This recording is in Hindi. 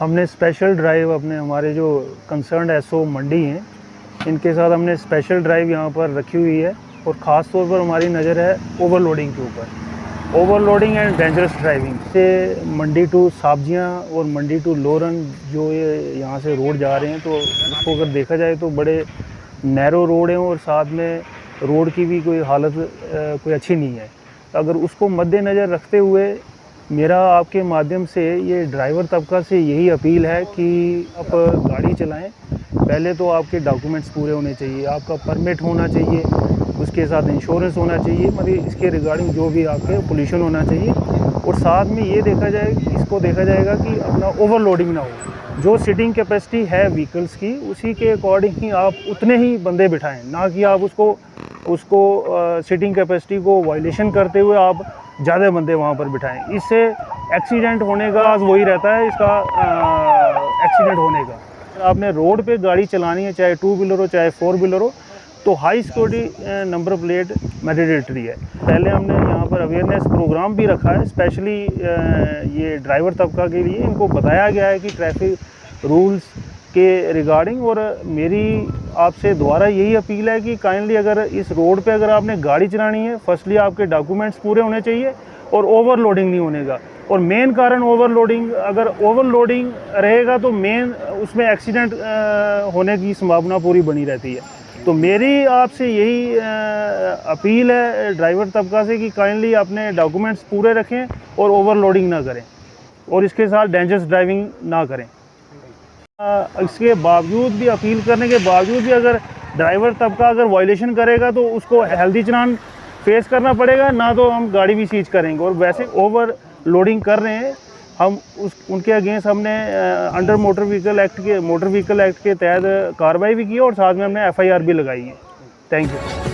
हमने स्पेशल ड्राइव अपने हमारे जो कंसर्न्ड एसओ मंडी हैं इनके साथ हमने स्पेशल ड्राइव यहाँ पर रखी हुई है और ख़ास तौर पर हमारी नज़र है ओवरलोडिंग के ऊपर। ओवरलोडिंग एंड डेंजरस ड्राइविंग से मंडी टू साब्जियाँ और मंडी टू लोरन जो ये यहाँ से रोड जा रहे हैं, तो उसको अगर देखा जाए तो बड़े नैरो रोड हैं और साथ में रोड की भी कोई हालत कोई अच्छी नहीं है। अगर उसको मद्देनज़र रखते हुए मेरा आपके माध्यम से ये ड्राइवर तबका से यही अपील है कि आप गाड़ी चलाएं, पहले तो आपके डॉक्यूमेंट्स पूरे होने चाहिए, आपका परमिट होना चाहिए, उसके साथ इंश्योरेंस होना चाहिए, मतलब इसके रिगार्डिंग जो भी आपके पोल्यूशन होना चाहिए। और साथ में ये देखा जाएगा कि अपना ओवरलोडिंग ना हो। जो सीटिंग कैपेसिटी है व्हीकल्स की उसी के अकॉर्डिंग ही आप उतने ही बंदे बिठाएं, ना कि आप उसको सीटिंग कैपेसिटी को वायलेशन करते हुए आप ज़्यादा बंदे वहाँ पर बिठाएं। इससे एक्सीडेंट होने का वही रहता है, इसका एक्सीडेंट होने का। आपने रोड पे गाड़ी चलानी है, चाहे 2 व्हीलर हो चाहे 4 व्हीलर हो, तो high security number plate mandatory है। पहले हमने यहाँ पर अवेयरनेस प्रोग्राम भी रखा है स्पेशली ये ड्राइवर तबका के लिए। इनको बताया गया है कि ट्रैफिक रूल्स के रिगार्डिंग। और मेरी आपसे दोबारा यही अपील है कि काइंडली अगर इस रोड पे अगर आपने गाड़ी चलानी है, फर्स्टली आपके डॉक्यूमेंट्स पूरे होने चाहिए और ओवरलोडिंग नहीं होने का। और मेन कारण ओवरलोडिंग, अगर ओवरलोडिंग रहेगा तो मेन उसमें एक्सीडेंट होने की संभावना पूरी बनी रहती है। तो मेरी आपसे यही अपील है ड्राइवर तबका से कि काइंडली अपने डॉक्यूमेंट्स पूरे रखें और ओवरलोडिंग ना करें और इसके साथ डेंजरस ड्राइविंग ना करें। इसके बावजूद भी, अपील करने के बावजूद भी अगर ड्राइवर तबका अगर वायलेशन करेगा तो उसको हेल्दी चालान फेस करना पड़ेगा, ना तो हम गाड़ी भी सीज करेंगे। और वैसे ओवर लोडिंग कर रहे हैं हम उनके अगेंस्ट हमने अंडर मोटर व्हीकल एक्ट के तहत कार्रवाई भी की और साथ में हमने FIR भी लगाई है। Thank you.